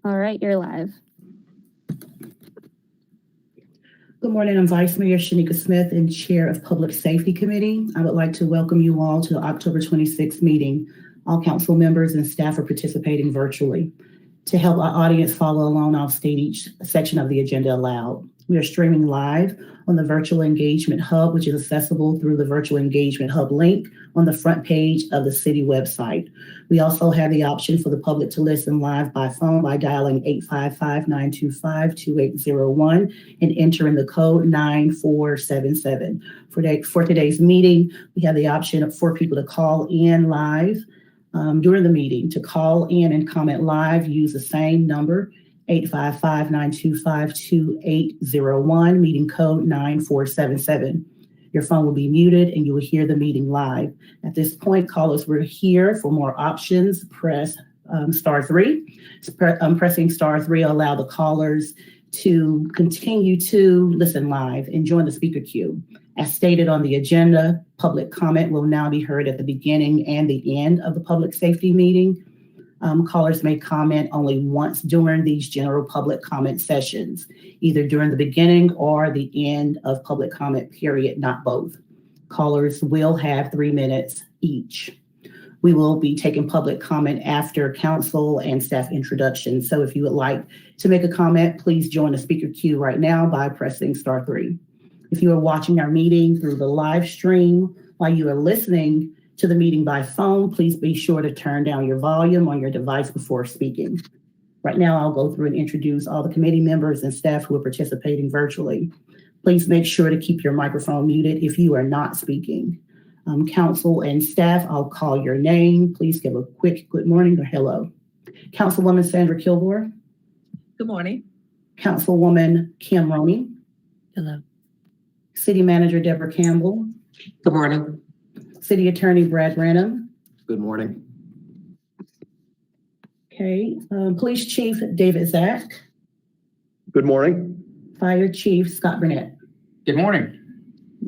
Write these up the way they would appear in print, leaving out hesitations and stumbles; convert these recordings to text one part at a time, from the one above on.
All right, you're live. Good morning. I'm Vice Mayor Shanika Smith and Chair of Public Safety Committee. I would like to welcome you all to the October 26th meeting. All council members and staff are participating virtually. To help our audience follow along, I'll state each section of the agenda aloud. We are streaming live on the Virtual Engagement Hub, which is accessible through the Virtual Engagement Hub link on the front page of the city website. We also have the option for the public to listen live by phone by dialing 855-925-2801 and entering the code 9477. For today's meeting, we have the option for people to call in live during the meeting. To call in and comment live, use the same number, 855-925-2801, meeting code 9477. Your phone will be muted and you will hear the meeting live. At this point, callers, we're here. For more options, press star 3. Pressing star 3 will allow the callers to continue to listen live and join the speaker queue. As stated on the agenda, public comment will now be heard at the beginning and the end of the public safety meeting. Callers may comment only once during these general public comment sessions, either during the beginning or the end of public comment period, not both. Callers will have 3 minutes each. We will be taking public comment after council and staff introductions. So if you would like to make a comment, please join the speaker queue right now by pressing star 3. If you are watching our meeting through the live stream while you are listening to the meeting by phone, please be sure to turn down your volume on your device before speaking. Right now, I'll go through and introduce all the committee members and staff who are participating virtually. Please make sure to keep your microphone muted if you are not speaking. Council and staff, I'll call your name. Please give a quick good morning or hello. Councilwoman Sandra Kilgore. Good morning. Councilwoman Kim Roney. Hello. City Manager Deborah Campbell. Good morning. City Attorney Brad Branham. Good morning. Okay. Police Chief David Zach. Good morning. Fire Chief Scott Burnett. Good morning.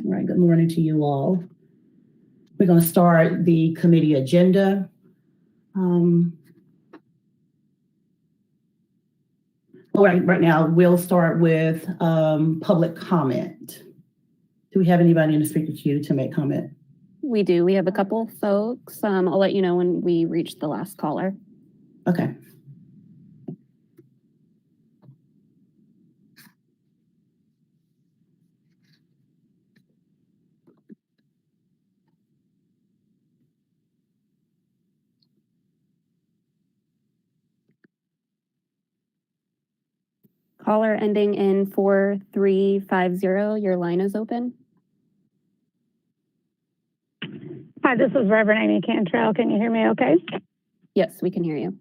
All right. Good morning to you all. We're going to start the committee agenda. Right now, we'll start with public comment. Do we have anybody in the speaker queue to make comment? We do. We have a couple folks. I'll let you know when we reach the last caller. Okay. Caller ending in 4350. Your line is open. Hi, this is Reverend Amy Cantrell. Can you hear me okay? Yes, we can hear you.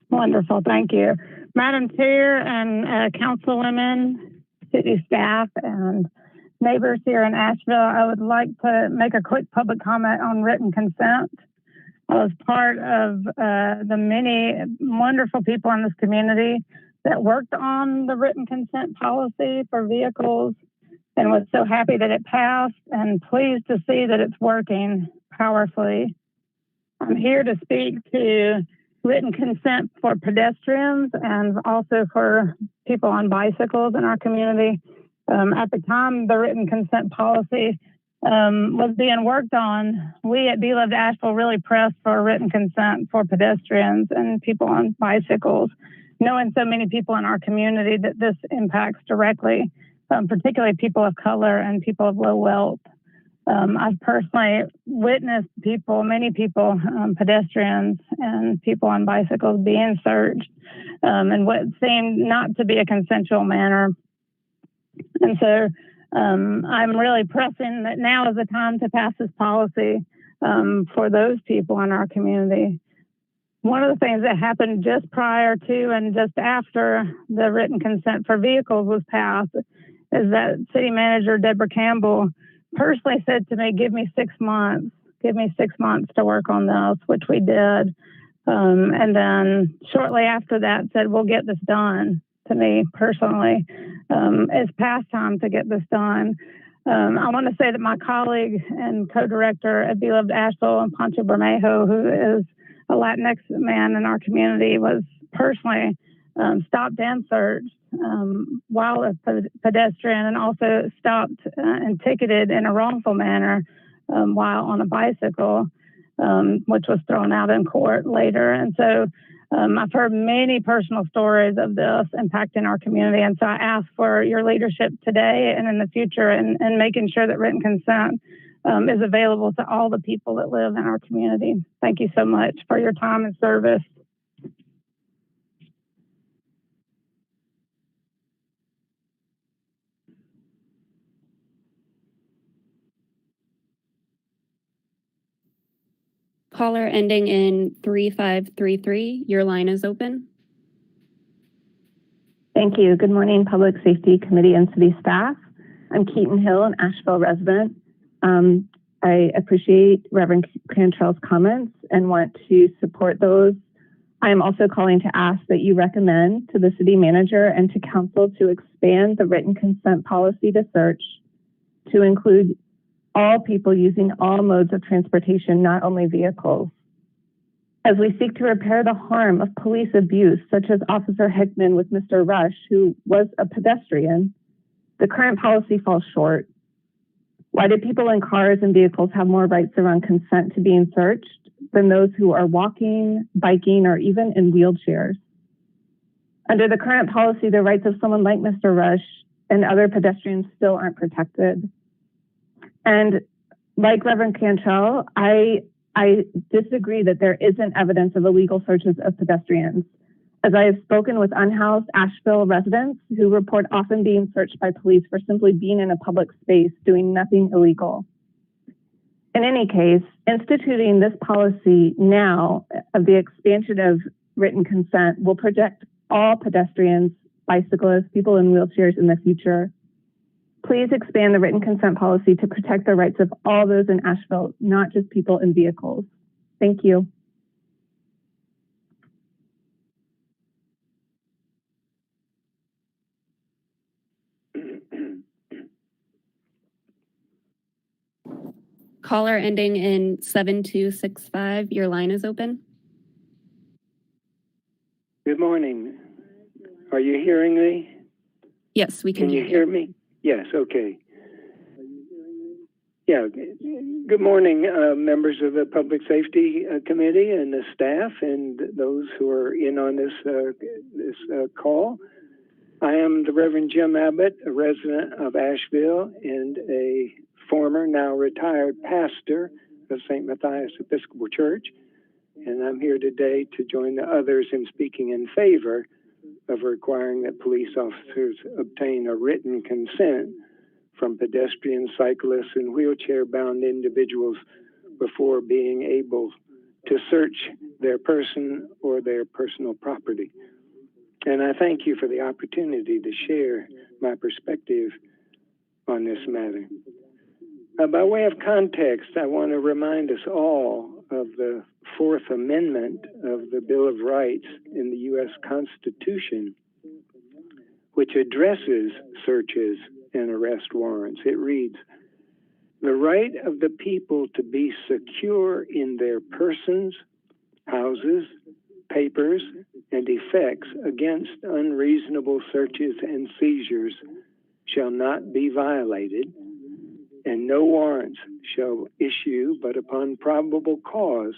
Wonderful, thank you. Madam Chair and councilwomen, city staff, and neighbors here in Asheville, I would like to make a quick public comment on written consent. I was part of the many wonderful people in this community that worked on the written consent policy for vehicles and was so happy that it passed and pleased to see that it's working powerfully. I'm here to speak to written consent for pedestrians and also for people on bicycles in our community. At the time the written consent policy was being worked on, we at Beloved Asheville really pressed for written consent for pedestrians and people on bicycles, knowing so many people in our community that this impacts directly, particularly people of color and people of low wealth. I've personally witnessed many people, pedestrians and people on bicycles being searched in what seemed not to be a consensual manner. And so I'm really pressing that now is the time to pass this policy for those people in our community. One of the things that happened just prior to and just after the written consent for vehicles was passed is that City Manager Deborah Campbell personally said to me, give me 6 months to work on this, which we did. And then shortly after that said, we'll get this done to me personally. It's past time to get this done. I want to say that my colleague and co-director at Beloved Asheville and Pancho Bermejo, who is a Latinx man in our community was personally stopped and searched while a pedestrian, and also stopped and ticketed in a wrongful manner while on a bicycle, which was thrown out in court later. And so I've heard many personal stories of this impacting our community. And so I ask for your leadership today and in the future and making sure that written consent is available to all the people that live in our community. Thank you so much for your time and service. Caller ending in 3533, your line is open. Thank you. Good morning, Public Safety Committee and City staff. I'm Keaton Hill, an Asheville resident. I appreciate Reverend Cantrell's comments and want to support those. I am also calling to ask that you recommend to the city manager and to council to expand the written consent policy to search to include all people using all modes of transportation, not only vehicles. As we seek to repair the harm of police abuse, such as Officer Hickman with Mr. Rush, who was a pedestrian, the current policy falls short. Why do people in cars and vehicles have more rights around consent to being searched than those who are walking, biking, or even in wheelchairs? Under the current policy, the rights of someone like Mr. Rush and other pedestrians still aren't protected. And like Reverend Cantrell, I disagree that there isn't evidence of illegal searches of pedestrians, as I have spoken with unhoused Asheville residents who report often being searched by police for simply being in a public space doing nothing illegal. In any case, instituting this policy now of the expansion of written consent will protect all pedestrians, bicyclists, people in wheelchairs in the future. Please expand the written consent policy to protect the rights of all those in Asheville, not just people in vehicles. Thank you. Caller ending in 7265, your line is open. Good morning. Are you hearing me? Yes, we can you hear me? Yes, okay. Yeah, good morning, members of the Public Safety Committee and the staff and those who are in on this call. I am the Reverend Jim Abbott, a resident of Asheville and a former, now retired pastor of St. Matthias Episcopal Church. And I'm here today to join the others in speaking in favor of requiring that police officers obtain a written consent from pedestrians, cyclists, and wheelchair-bound individuals before being able to search their person or their personal property. And I thank you for the opportunity to share my perspective on this matter. By way of context, I want to remind us all of the Fourth Amendment of the Bill of Rights in the U.S. Constitution, which addresses searches and arrest warrants. It reads, "The right of the people to be secure in their persons, houses, papers, and effects against unreasonable searches and seizures shall not be violated, and no warrants shall issue but upon probable cause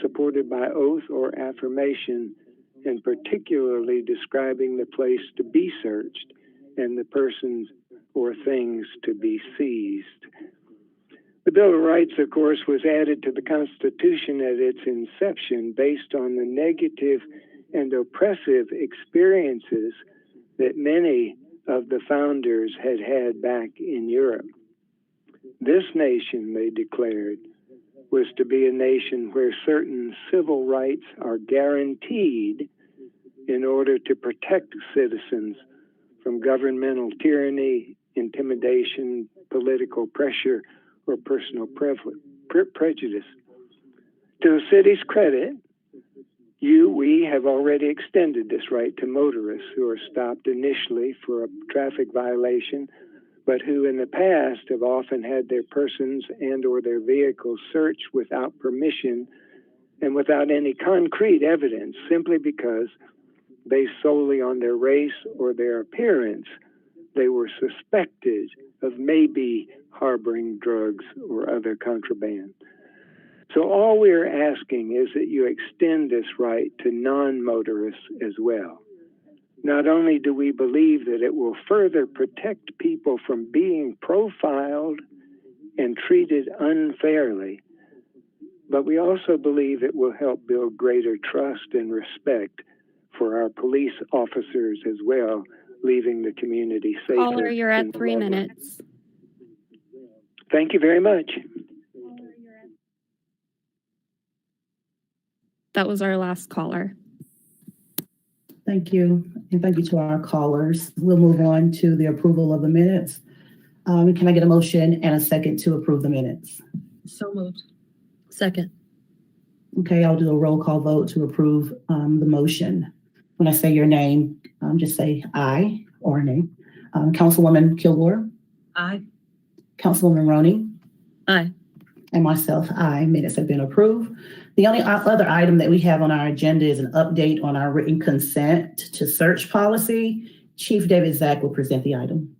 supported by oath or affirmation, and particularly describing the place to be searched and the persons or things to be seized." The Bill of Rights, of course, was added to the Constitution at its inception based on the negative and oppressive experiences that many of the founders had had back in Europe. This nation, they declared, was to be a nation where certain civil rights are guaranteed in order to protect citizens from governmental tyranny, intimidation, political pressure, or personal prejudice. To the city's credit, we have already extended this right to motorists who are stopped initially for a traffic violation, but who in the past have often had their persons and or their vehicles searched without permission and without any concrete evidence, simply because based solely on their race or their appearance, they were suspected of maybe harboring drugs or other contraband. So all we're asking is that you extend this right to non-motorists as well. Not only do we believe that it will further protect people from being profiled and treated unfairly, but we also believe it will help build greater trust and respect for our police officers as well, leaving the community safer. Caller, you're at in the 3 long run. minutes. Thank you very much. That was our last caller. Thank you. And thank you to our callers. We'll move on to the approval of the minutes. Can I get a motion and a second to approve the minutes? So moved. Second. Okay, I'll do a roll call vote to approve the motion. When I say your name, just say aye or nay. Councilwoman Kilgore, Aye. Councilwoman Roney, Aye. and myself, aye. Minutes have been approved. The only other item that we have on our agenda is an update on our written consent to search policy. Chief David Zach will present the item.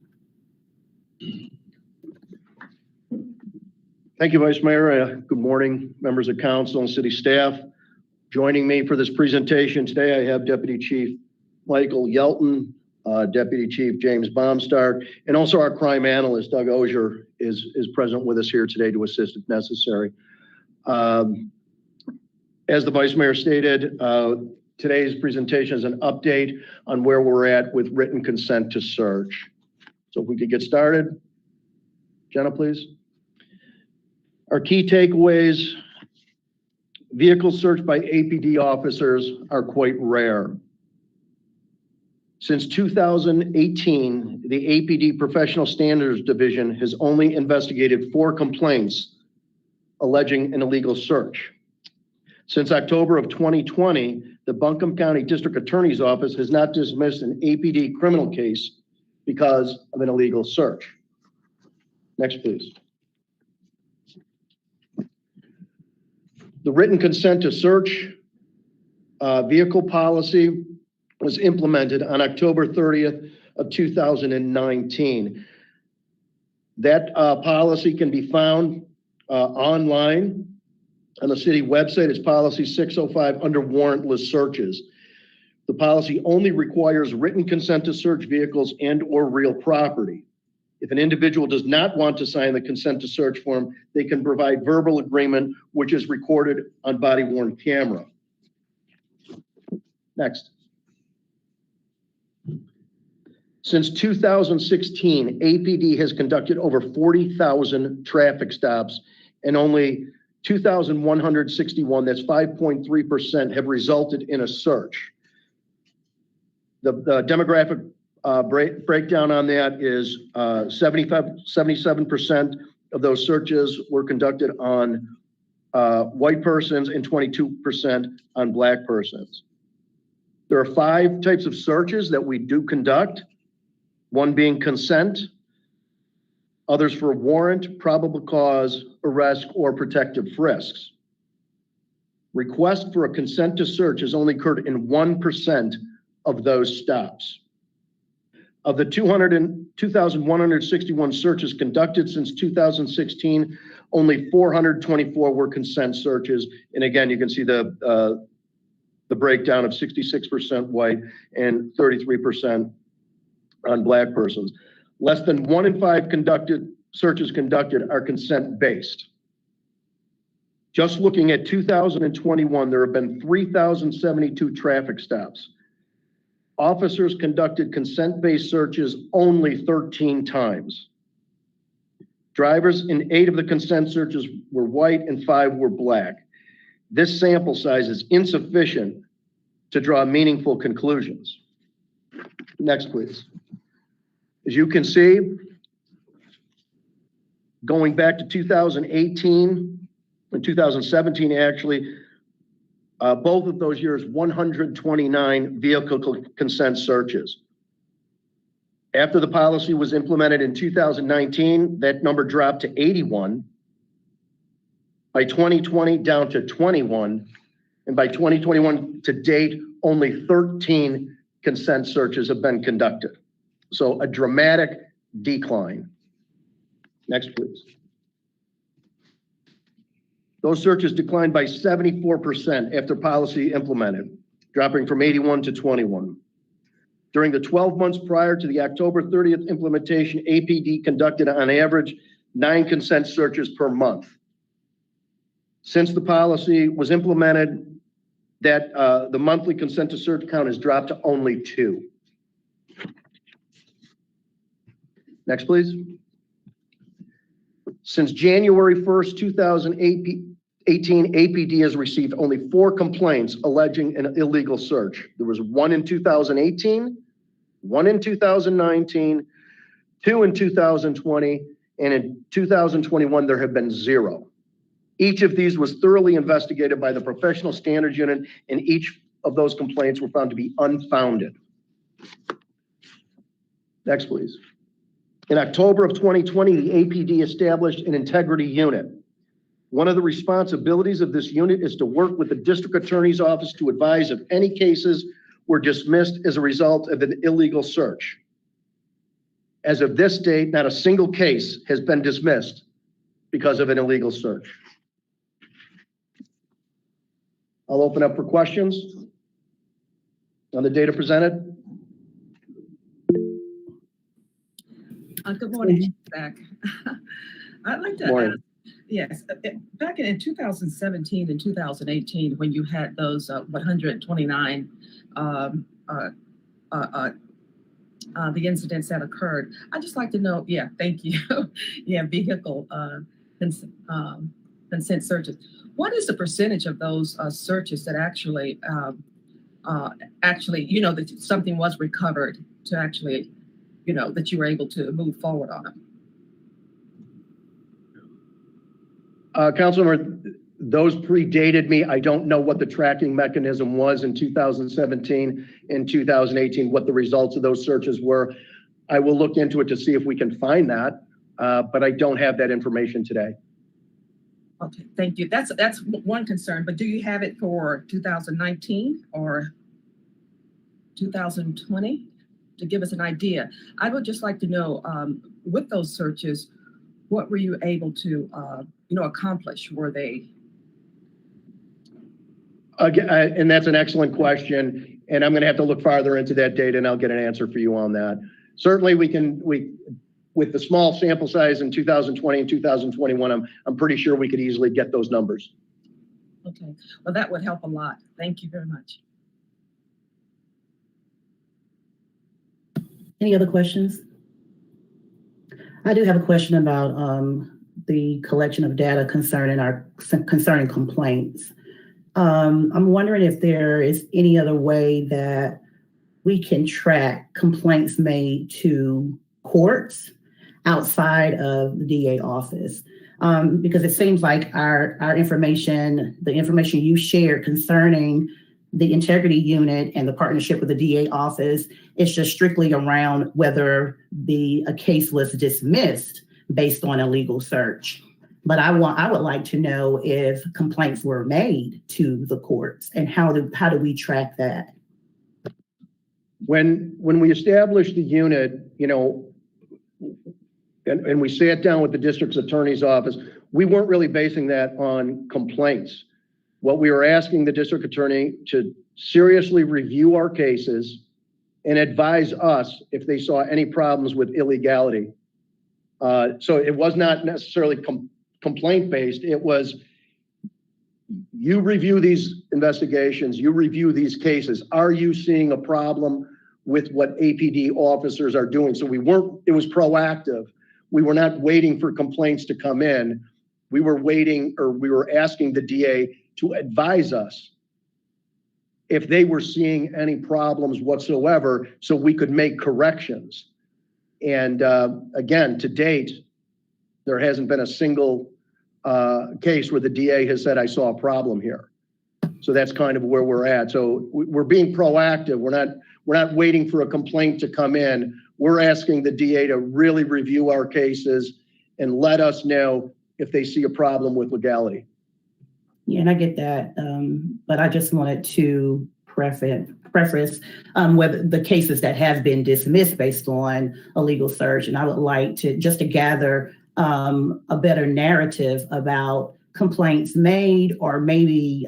Thank you, Vice Mayor. Good morning, members of council and city staff. Joining me for this presentation today, I have Deputy Chief Michael Yelton, Deputy Chief James Baumstark, and also our crime analyst, Doug Ozier, is present with us here today to assist if necessary. As the Vice Mayor stated, today's presentation is an update on where we're at with written consent to search. So if we could get started. Jenna, please. Our key takeaways: vehicles searched by APD officers are quite rare. Since 2018, the APD Professional Standards Division has only investigated 4 complaints alleging an illegal search. Since October of 2020, the Buncombe County District Attorney's Office has not dismissed an APD criminal case because of an illegal search. Next, please. The written consent to search vehicle policy was implemented on October 30th of 2019. That policy can be found online on the city website. It's policy 605 under warrantless searches. The policy only requires written consent to search vehicles and or real property. If an individual does not want to sign the consent to search form, they can provide verbal agreement, which is recorded on body-worn camera. Next. Since 2016, APD has conducted over 40,000 traffic stops, and only 2,161, that's 5.3%, have resulted in a search. The demographic breakdown on that is 77% of those searches were conducted on white persons and 22% on black persons. There are 5 types of searches that we do conduct, one being consent, others for warrant, probable cause, arrest, or protective frisks. Request for a consent to search has only occurred in 1% of those stops. Of the 2,161 searches conducted since 2016, only 424 were consent searches. And again, you can see the breakdown of 66% white and 33% on black persons. Less than 1 in 5 searches conducted are consent-based. Just looking at 2021, there have been 3,072 traffic stops. Officers conducted consent-based searches only 13 times. Drivers in 8 of the consent searches were white and 5 were black. This sample size is insufficient to draw meaningful conclusions. Next, please. As you can see, going back to 2018 and 2017, actually, both of those years, 129 vehicle consent searches. After the policy was implemented in 2019, that number dropped to 81. By 2020, down to 21. And by 2021 to date, only 13 consent searches have been conducted. So a dramatic decline. Next, please. Those searches declined by 74% after policy implemented, dropping from 81 to 21. During the 12 months prior to the October 30th implementation, APD conducted on average 9 consent searches per month. Since the policy was implemented, the monthly consent to search count has dropped to only 2. Next, please. Since January 1st, 2018, APD has received only 4 complaints alleging an illegal search. There was 1 in 2018, 1 in 2019, 2 in 2020, and in 2021, there have been 0. Each of these was thoroughly investigated by the Professional Standards Unit, and each of those complaints were found to be unfounded. Next, please. In October of 2020, the APD established an integrity unit. One of the responsibilities of this unit is to work with the District Attorney's Office to advise if any cases were dismissed as a result of an illegal search. As of this date, not a single case has been dismissed because of an illegal search. I'll open up for questions on the data presented. Good morning, Zach. I'd like to Morning. ask, yes, back in 2017 and 2018, when you had those 129, the incidents that occurred, I'd just like to know, yeah, thank you. Yeah, vehicle consent searches. What is the percentage of those searches that actually, that something was recovered to actually, that you were able to move forward on them? Councilmember, those predated me. I don't know what the tracking mechanism was in 2017 and 2018, what the results of those searches were. I will look into it to see if we can find that, but I don't have that information today. Okay, thank you. That's one concern, but do you have it for 2019 or 2020 to give us an idea? I would just like to know, with those searches, what were you able to, accomplish? Were they? Again, and that's an excellent question, and I'm going to have to look farther into that data, and I'll get an answer for you on that. Certainly, with the small sample size in 2020 and 2021, I'm pretty sure we could easily get those numbers. Okay, well, that would help a lot. Thank you very much. Any other questions? I do have a question about the collection of data concerning complaints. I'm wondering if there is any other way that we can track complaints made to courts outside of the DA office. Because it seems like our information, the information you shared concerning the integrity unit and the partnership with the DA office is just strictly around whether a case was dismissed based on a legal search. But I would like to know if complaints were made to the courts, and how do we track that? When we established the unit, and we sat down with the district's attorney's office, we weren't really basing that on complaints. What we were asking the district attorney to seriously review our cases and advise us if they saw any problems with illegality. So it was not necessarily complaint-based. It was, you review these investigations, you review these cases. Are you seeing a problem with what APD officers are doing? So it was proactive. We were not waiting for complaints to come in. We were asking the DA to advise us if they were seeing any problems whatsoever, so we could make corrections. And again, to date, there hasn't been a single case where the DA has said, I saw a problem here. So that's kind of where we're at. So we're being proactive. We're not waiting for a complaint to come in. We're asking the DA to really review our cases and let us know if they see a problem with legality. Yeah, and I get that. But I just wanted to preface whether the cases that have been dismissed based on a legal search. And I would like to just to gather a better narrative about complaints made, or maybe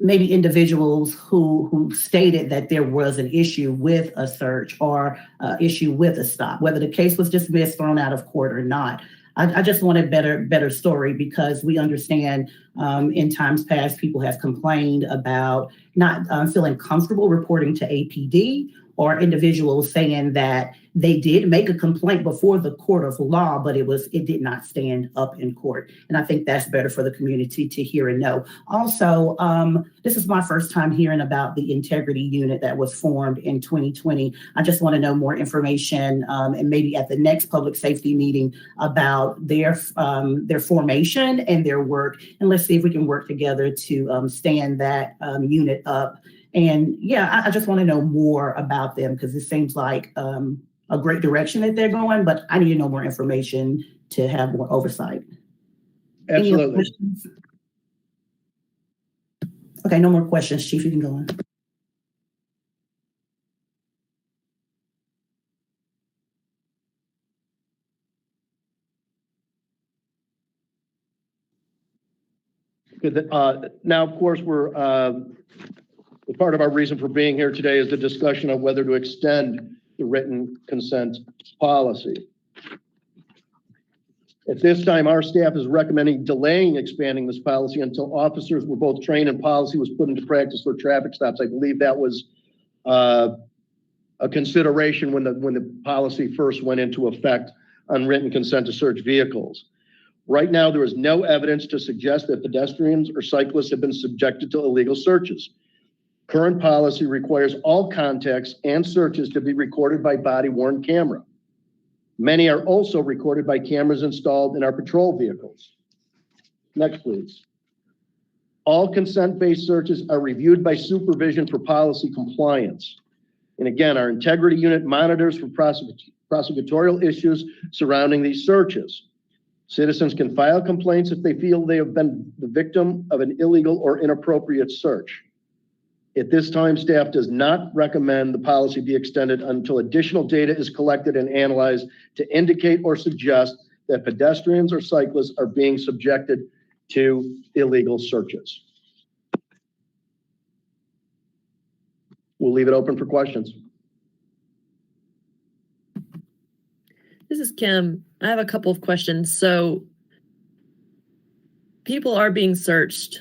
maybe individuals who stated that there was an issue with a search or issue with a stop, whether the case was dismissed, thrown out of court or not. I just want a better story, because we understand in times past people have complained about not feeling comfortable reporting to APD, or individuals saying that they did make a complaint before the court of law, but it did not stand up in court. And I think that's better for the community to hear and know. Also, this is my first time hearing about the integrity unit that was formed in 2020. I just want to know more information, and maybe at the next public safety meeting, about their formation and their work. And let's see if we can work together to stand that unit up. And yeah, I just want to know more about them, because it seems like a great direction that they're going, but I need to know more information to have more oversight. Any other Absolutely. questions? Okay, no more questions, Chief, you can go on. Good. Now, of course, we're part of our reason for being here today is the discussion of whether to extend the written consent policy. At this time, our staff is recommending delaying expanding this policy until officers were both trained and policy was put into practice for traffic stops. I believe that was a consideration when the policy first went into effect on written consent to search vehicles. Right now, there is no evidence to suggest that pedestrians or cyclists have been subjected to illegal searches. Current policy requires all contacts and searches to be recorded by body-worn camera. Many are also recorded by cameras installed in our patrol vehicles. Next, please. All consent-based searches are reviewed by supervision for policy compliance. And again, our integrity unit monitors for prosecutorial issues surrounding these searches. Citizens can file complaints if they feel they have been the victim of an illegal or inappropriate search. At this time, staff does not recommend the policy be extended until additional data is collected and analyzed to indicate or suggest that pedestrians or cyclists are being subjected to illegal searches. We'll leave it open for questions. This is Kim. I have a couple of questions. So people are being searched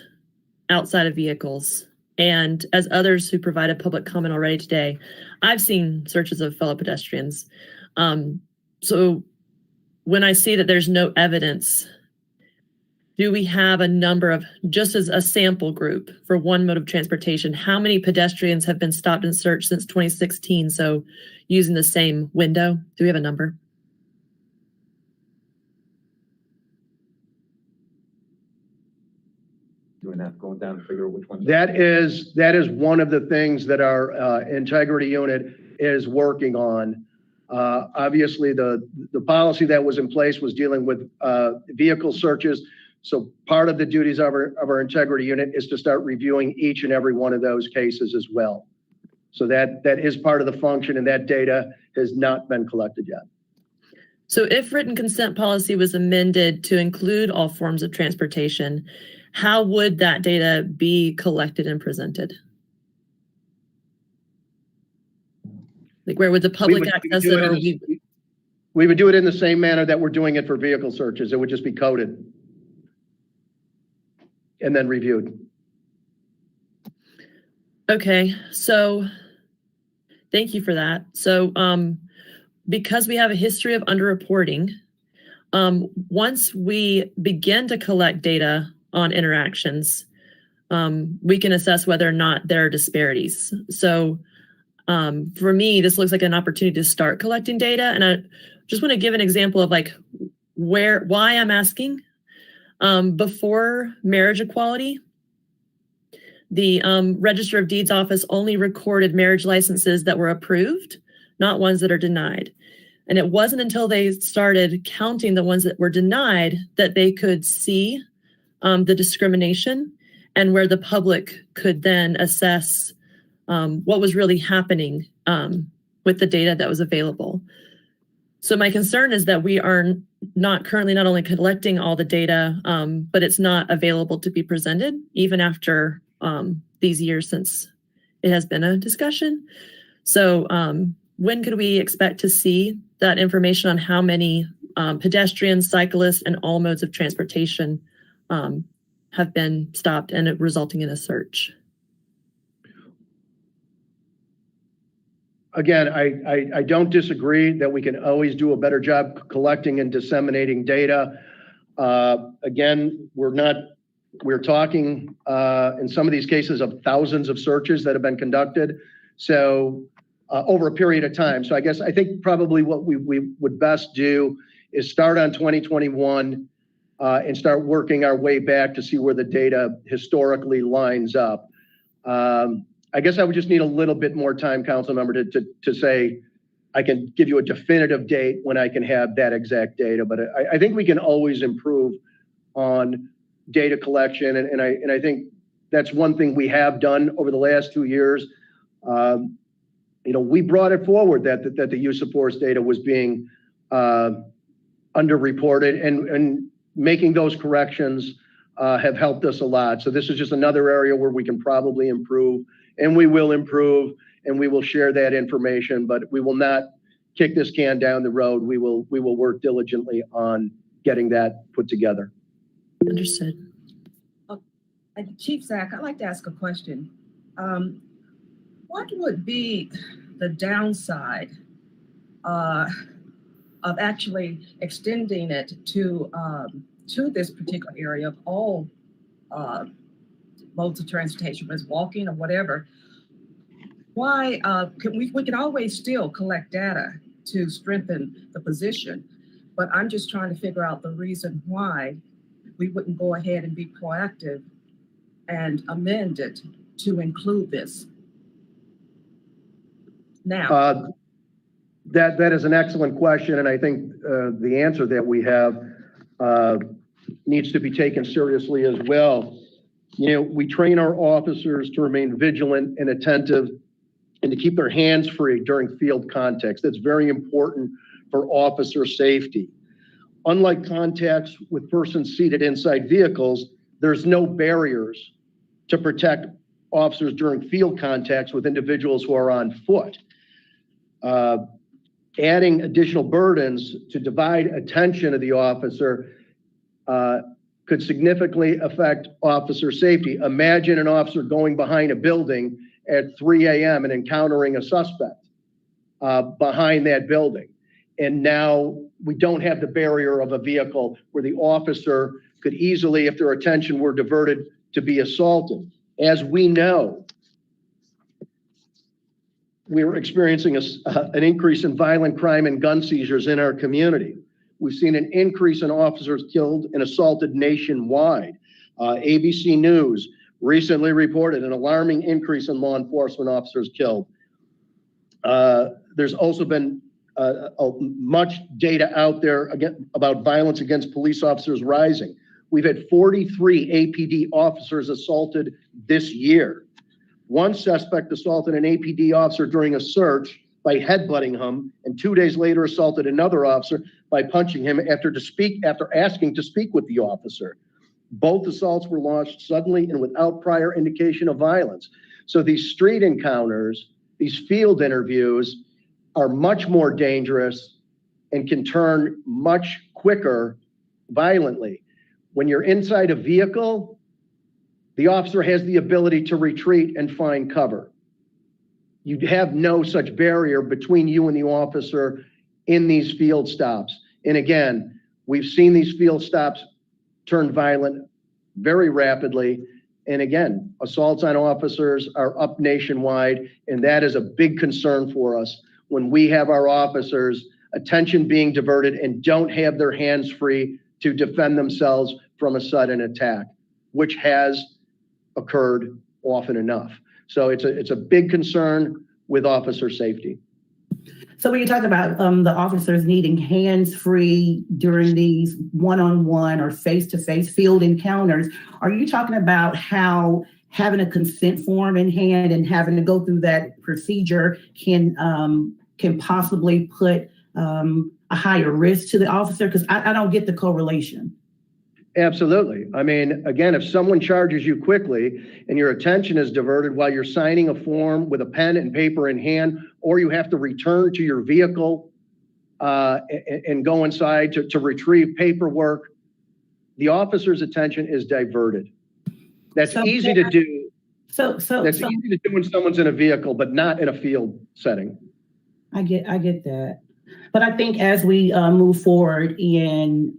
outside of vehicles. And as others who provided public comment already today, I've seen searches of fellow pedestrians. So when I see that there's no evidence, do we have a number of, just as a sample group for one mode of transportation, how many pedestrians have been stopped and searched since 2016? So using the same window, do we have a number? Doing that, going down to figure out which one. That is one of the things that our integrity unit is working on. Obviously, the policy that was in place was dealing with vehicle searches. So part of the duties of our integrity unit is to start reviewing each and every one of those cases as well. So that is part of the function, and that data has not been collected yet. So if written consent policy was amended to include all forms of transportation, how would that data be collected and presented? Like, where would the public access it? Or we would do it in the same manner that we're doing it for vehicle searches. It would just be coded and then reviewed. Okay, so thank you for that. So because we have a history of underreporting, once we begin to collect data on interactions, we can assess whether or not there are disparities. So for me, this looks like an opportunity to start collecting data. And I just want to give an example of like why I'm asking. Before marriage equality, the Register of Deeds office only recorded marriage licenses that were approved, not ones that are denied. And it wasn't until they started counting the ones that were denied that they could see the discrimination, and where the public could then assess what was really happening with the data that was available. So my concern is that we are not currently not only collecting all the data, but it's not available to be presented even after these years since it has been a discussion. So when could we expect to see that information on how many pedestrians, cyclists, and all modes of transportation have been stopped and resulting in a search? Again, I don't disagree that we can always do a better job collecting and disseminating data. Again, we're talking in some of these cases of thousands of searches that have been conducted. So over a period of time. So I think probably what we would best do is start on 2021 and start working our way back to see where the data historically lines up. I guess I would just need a little bit more time, council member, to say I can give you a definitive date when I can have that exact data. But I think we can always improve on data collection, and I think that's one thing we have done over the last 2 years. We brought it forward that the use of force data was being underreported, and making those corrections have helped us a lot. So this is just another area where we can probably improve. And we will improve, and we will share that information, but we will not kick this can down the road. We will work diligently on getting that put together. Understood. Chief Zach, I'd like to ask a question. What would be the downside of actually extending it to this particular area of all modes of transportation, whether it's walking or whatever? Why we can always still collect data to strengthen the position, but I'm just trying to figure out the reason why we wouldn't go ahead and be proactive and amend it to include this now. That is an excellent question, and I think the answer that we have needs to be taken seriously as well. We train our officers to remain vigilant and attentive and to keep their hands free during field context. That's very important for officer safety. Unlike contacts with persons seated inside vehicles, there's no barriers to protect officers during field contacts with individuals who are on foot. Adding additional burdens to divide attention of the officer could significantly affect officer safety. Imagine an officer going behind a building at 3 a.m. and encountering a suspect behind that building. And now we don't have the barrier of a vehicle where the officer could easily, if their attention were diverted, to be assaulted. As we know, we were experiencing an increase in violent crime and gun seizures in our community. We've seen an increase in officers killed and assaulted nationwide. ABC News recently reported an alarming increase in law enforcement officers killed. There's also been much data out there about violence against police officers rising. We've had 43 APD officers assaulted this year. One suspect assaulted an APD officer during a search by headbutting him, and 2 days later assaulted another officer by punching him after asking to speak with the officer. Both assaults were launched suddenly and without prior indication of violence. So these street encounters, these field interviews, are much more dangerous and can turn much quicker violently. When you're inside a vehicle, the officer has the ability to retreat and find cover. You have no such barrier between you and the officer in these field stops. And again, we've seen these field stops turn violent very rapidly. And again, assaults on officers are up nationwide, and that is a big concern for us when we have our officers' attention being diverted and don't have their hands free to defend themselves from a sudden attack, which has occurred often enough. So it's a big concern with officer safety. So when you talk about the officers needing hands-free during these one-on-one or face-to-face field encounters, are you talking about how having a consent form in hand and having to go through that procedure can possibly put a higher risk to the officer? Because I don't get the correlation. Absolutely. I mean, again, if someone charges you quickly and your attention is diverted while you're signing a form with a pen and paper in hand, or you have to return to your vehicle and go inside to retrieve paperwork, the officer's attention is diverted. That's easy to do. That's easy to do when someone's in a vehicle, but not in a field setting. I get that. But I think as we move forward in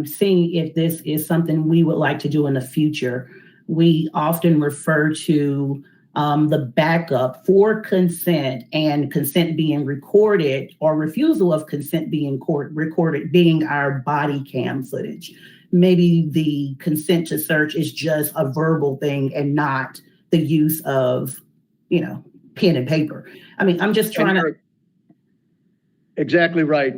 seeing if this is something we would like to do in the future, we often refer to the backup for consent and consent being recorded, or refusal of consent being recorded being our body cam footage. Maybe the consent to search is just a verbal thing and not the use of, pen and paper. I mean, I'm just trying to. Exactly right,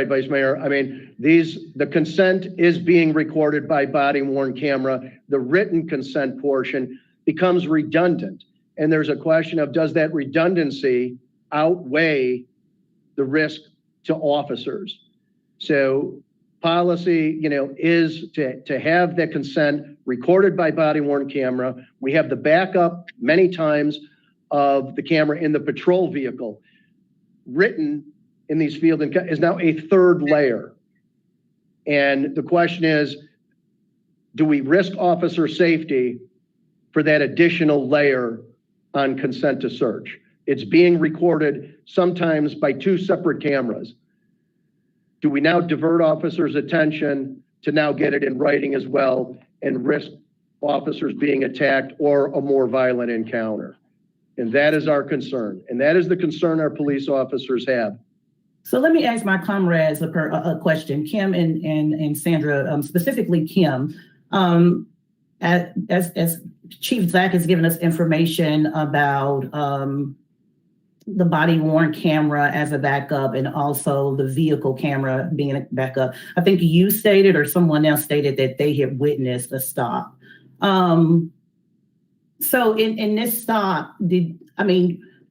Vice Mayor. I mean, the consent is being recorded by body worn camera. The written consent portion becomes redundant. And there's a question of, does that redundancy outweigh the risk to officers? So policy, is to have the consent recorded by body worn camera. We have the backup many times of the camera in the patrol vehicle. Written in these field is now a third layer. And the question is, do we risk officer safety for that additional layer on consent to search? It's being recorded sometimes by two separate cameras. Do we now divert officers' attention to now get it in writing as well and risk officers being attacked or a more violent encounter? And that is our concern. And that is the concern our police officers have. So let me ask my comrades a question, Kim and Sandra, specifically Kim. As Chief Zach has given us information about the body worn camera as a backup and also the vehicle camera being a backup, I think you stated or someone else stated that they had witnessed a stop. So in this stop,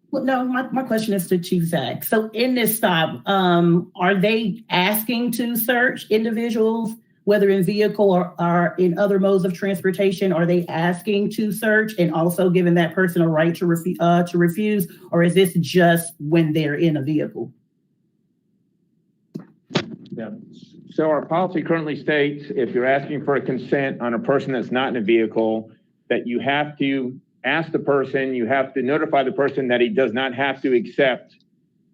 my question is to Chief Zach. So in this stop, are they asking to search individuals, whether in vehicle or in other modes of transportation? Are they asking to search and also giving that person a right to refuse? Or is this just when they're in a vehicle? Yeah. So our policy currently states if you're asking for a consent on a person that's not in a vehicle, that you have to ask the person, you have to notify the person that he does not have to accept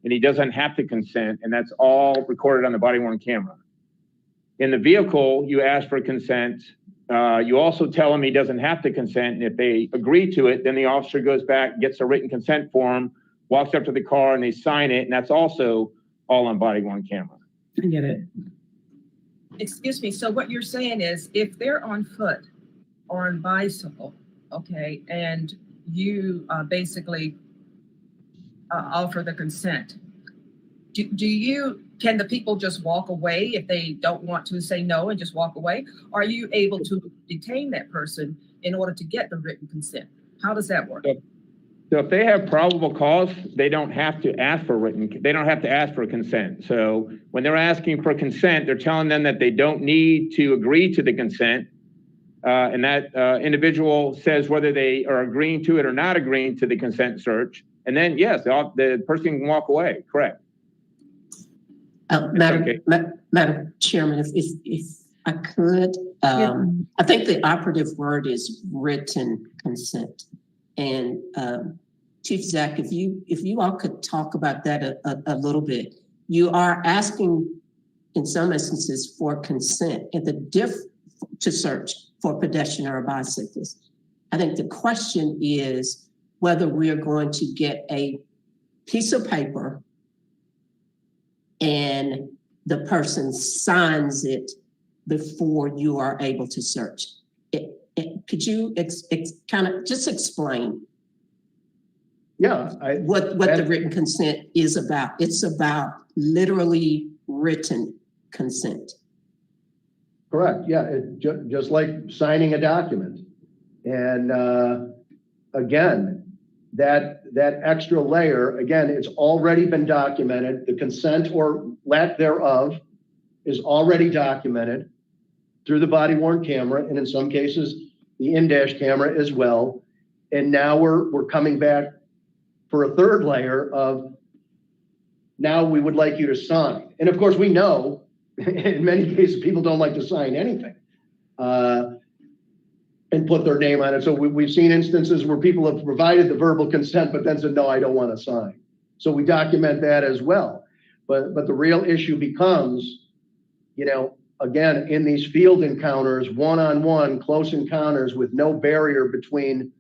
and he doesn't have to consent, and that's all recorded on the body-worn camera. In the vehicle, you ask for consent. You also tell him he doesn't have to consent, and if they agree to it, then the officer goes back, gets a written consent form, walks up to the car, and they sign it, and that's also all on body-worn camera. I get it. Excuse me, so what you're saying is if they're on foot or on bicycle, okay, and you basically offer the consent, can the people just walk away if they don't want to say no and just walk away? Are you able to detain that person in order to get the written consent? How does that work? So if they have probable cause, they don't have to ask for consent. So when they're asking for consent, they're telling them that they don't need to agree to the consent. And that individual says whether they are agreeing to it or not agreeing to the consent search. And then, yes, the person can walk away, correct. Madam Chairman, if I could, I think the operative word is written consent. And Chief Zach, if you all could talk about that a little bit. You are asking, in some instances, for consent and to search for pedestrian or bicyclist. I think the question is whether we are going to get a piece of paper and the person signs it before you are able to search. Could you kind of just explain Yeah, what the written consent is about. It's about literally written consent. correct. Yeah, just like signing a document. And again, that extra layer, again, it's already been documented. The consent or lack thereof is already documented through the body-worn camera, and in some cases, the in-dash camera as well. And now we're coming back for a third layer of, now we would like you to sign. And of course, we know in many cases, people don't like to sign anything and put their name on it. So we've seen instances where people have provided the verbal consent, but then said, no, I don't want to sign. So we document that as well. But the real issue becomes, again, in these field encounters, one-on-one, close encounters with no barrier between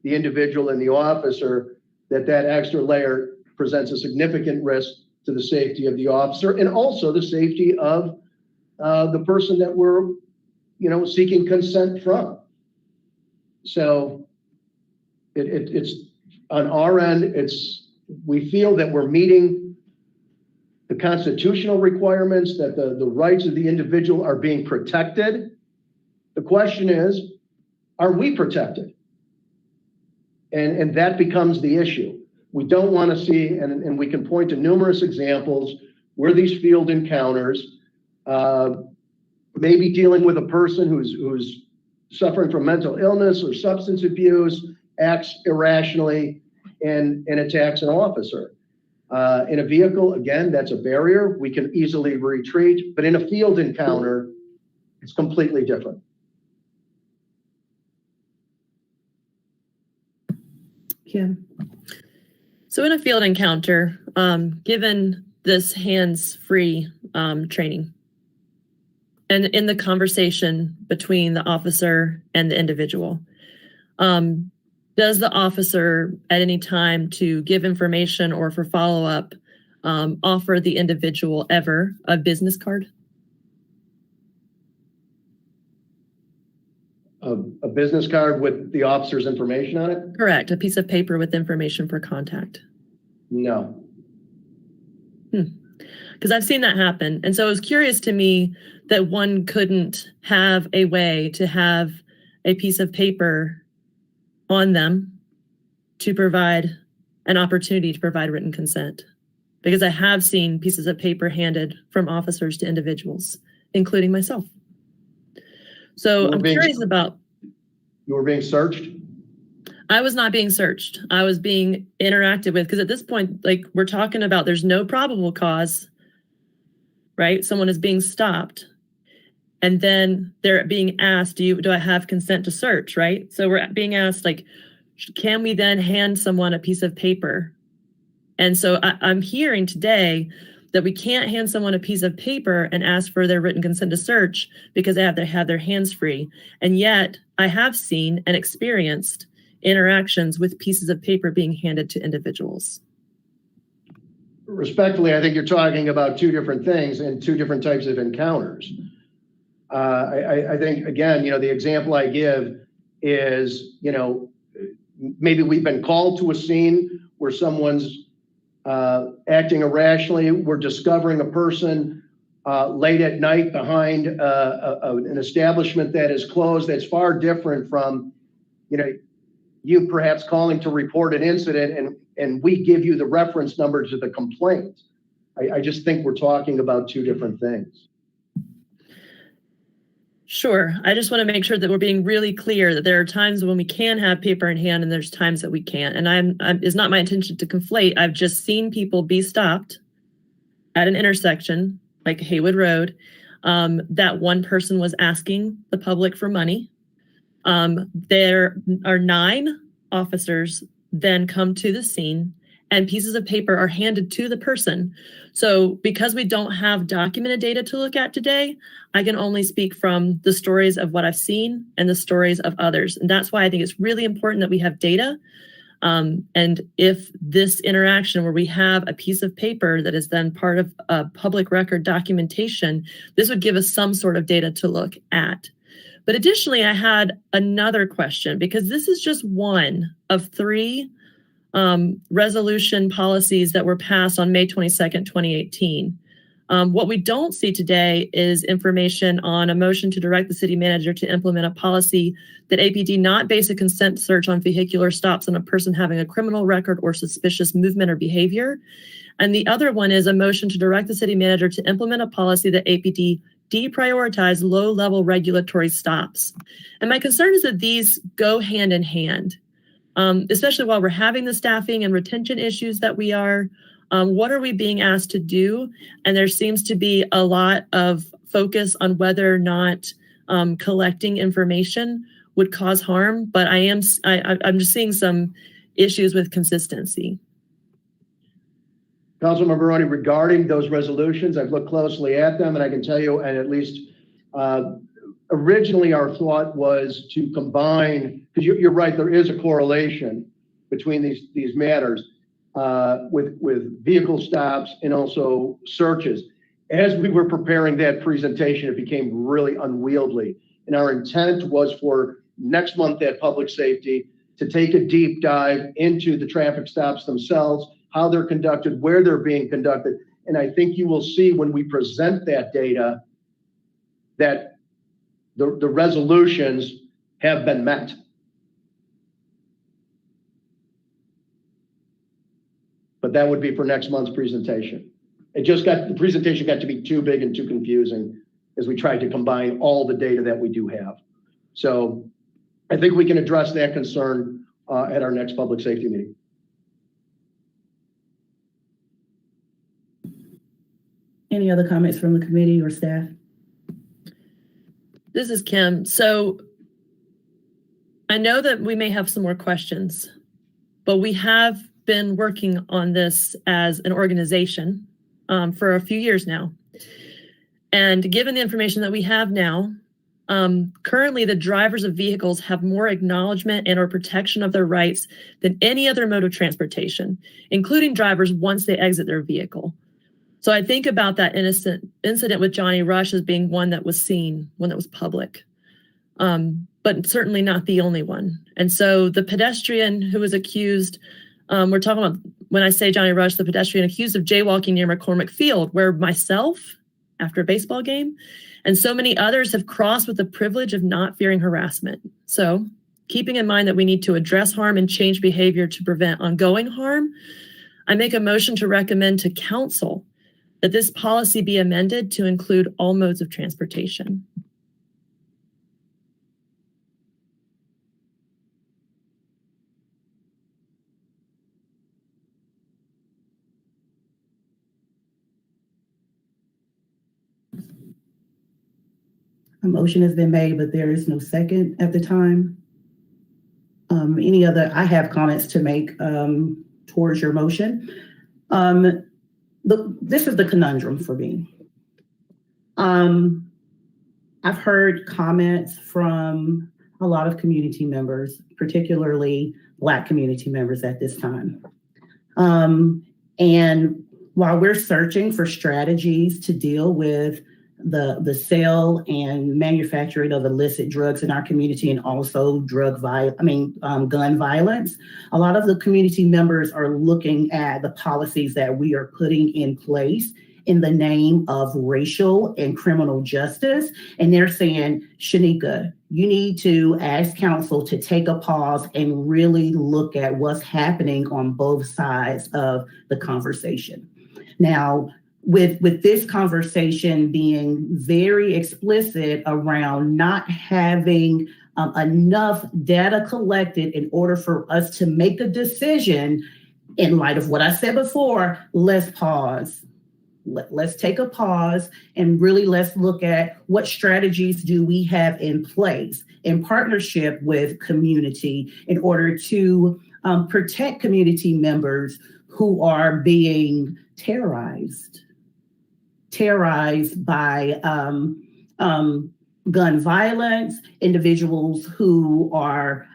the individual and the officer, that extra layer presents a significant risk to the safety of the officer and also the safety of the person that we're, seeking consent from. So it's on our end, we feel that we're meeting the constitutional requirements, that the rights of the individual are being protected. The question is, are we protected? And that becomes the issue. We don't want to see, and we can point to numerous examples where these field encounters may be dealing with a person who's suffering from mental illness or substance abuse, acts irrationally, and attacks an officer. In a vehicle, again, that's a barrier. We can easily retreat, but in a field encounter, it's completely different. Kim. So in a field encounter, given this hands-free training, and in the conversation between the officer and the individual, does the officer at any time to give information or for follow-up offer the individual ever a business card? A business card with the officer's information on it? Correct. A piece of paper with information for contact. No. Because I've seen that happen. And so it was curious to me that one couldn't have a way to have a piece of paper on them to provide an opportunity to provide written consent. Because I have seen pieces of paper handed from officers to individuals, including myself. So I'm curious about. You were being searched? I was not being searched. I was being interacted with, because at this point, like we're talking about, there's no probable cause, right? Someone is being stopped. And then they're being asked, do I have consent to search, right? So we're being asked, like, can we then hand someone a piece of paper? And so I'm hearing today that we can't hand someone a piece of paper and ask for their written consent to search because they have to have their hands free. And yet I have seen and experienced interactions with pieces of paper being handed to individuals. Respectfully, I think you're talking about two different things and two different types of encounters. I think, again, the example I give is, maybe we've been called to a scene where someone's acting irrationally. We're discovering a person late at night behind an establishment that is closed. That's far different from, you perhaps calling to report an incident and we give you the reference number to the complaint. I just think we're talking about two different things. Sure. I just want to make sure that we're being really clear that there are times when we can have paper in hand and there's times that we can't. And it's not my intention to conflate. I've just seen people be stopped at an intersection like Haywood Road. That one person was asking the public for money. There are 9 officers then come to the scene and pieces of paper are handed to the person. So because we don't have documented data to look at today, I can only speak from the stories of what I've seen and the stories of others. And that's why I think it's really important that we have data. And if this interaction where we have a piece of paper that is then part of a public record documentation, this would give us some sort of data to look at. But additionally, I had another question, because this is just one of 3 resolution policies that were passed on May 22nd, 2018. What we don't see today is information on a motion to direct the city manager to implement a policy that APD not base a consent search on vehicular stops on a person having a criminal record or suspicious movement or behavior. And the other one is a motion to direct the city manager to implement a policy that APD deprioritize low-level regulatory stops. And my concern is that these go hand in hand, especially while we're having the staffing and retention issues that we are. What are we being asked to do? And there seems to be a lot of focus on whether or not collecting information would cause harm, but I'm just seeing some issues with consistency. Councilmember Barone, regarding those resolutions, I've looked closely at them, and I can tell you, and at least originally our thought was to combine, because you're right, there is a correlation between these matters with vehicle stops and also searches. As we were preparing that presentation, it became really unwieldy. And our intent was for next month at Public Safety to take a deep dive into the traffic stops themselves, how they're conducted, where they're being conducted. And I think you will see when we present that data that the resolutions have been met. But that would be for next month's presentation. The presentation got to be too big and too confusing as we tried to combine all the data that we do have. So I think we can address that concern at our next public safety meeting. Any other comments from the committee or staff? This is Kim. So I know that we may have some more questions, but we have been working on this as an organization for a few years now. And given the information that we have now, currently the drivers of vehicles have more acknowledgement and or protection of their rights than any other mode of transportation, including drivers once they exit their vehicle. So I think about that incident with Johnny Rush as being one that was seen, one that was public, but certainly not the only one. And so the pedestrian who was accused, we're talking about, when I say Johnny Rush, the pedestrian accused of jaywalking near McCormick Field, where myself, after a baseball game, and so many others have crossed with the privilege of not fearing harassment. So keeping in mind that we need to address harm and change behavior to prevent ongoing harm, I make a motion to recommend to council that this policy be amended to include all modes of transportation. A motion has been made, but there is no second at the time. I have comments to make towards your motion. This is the conundrum for me. I've heard comments from a lot of community members, particularly Black community members at this time. And while we're searching for strategies to deal with the sale and manufacturing of illicit drugs in our community and also gun violence, a lot of the community members are looking at the policies that we are putting in place in the name of racial and criminal justice. And they're saying, Shanika, you need to ask council to take a pause and really look at what's happening on both sides of the conversation. Now, with this conversation being very explicit around not having enough data collected in order for us to make a decision, in light of what I said before, let's pause. Let's take a pause and really let's look at what strategies do we have in place in partnership with community in order to protect community members who are being terrorized by gun violence, individuals who are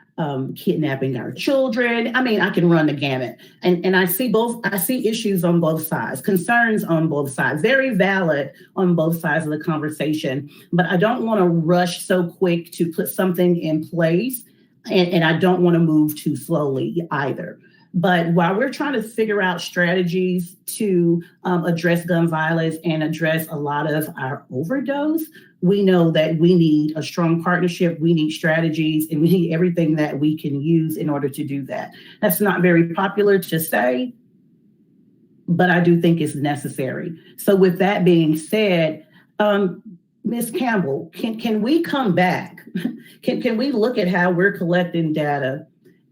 kidnapping our children. I mean, I can run the gamut. And I see issues on both sides, concerns on both sides, very valid on both sides of the conversation. But I don't want to rush so quick to put something in place. And I don't want to move too slowly either. But while we're trying to figure out strategies to address gun violence and address a lot of our overdose, we know that we need a strong partnership, we need strategies, and we need everything that we can use in order to do that. That's not very popular to say, but I do think it's necessary. So with that being said, Ms. Campbell, can we come back? Can we look at how we're collecting data?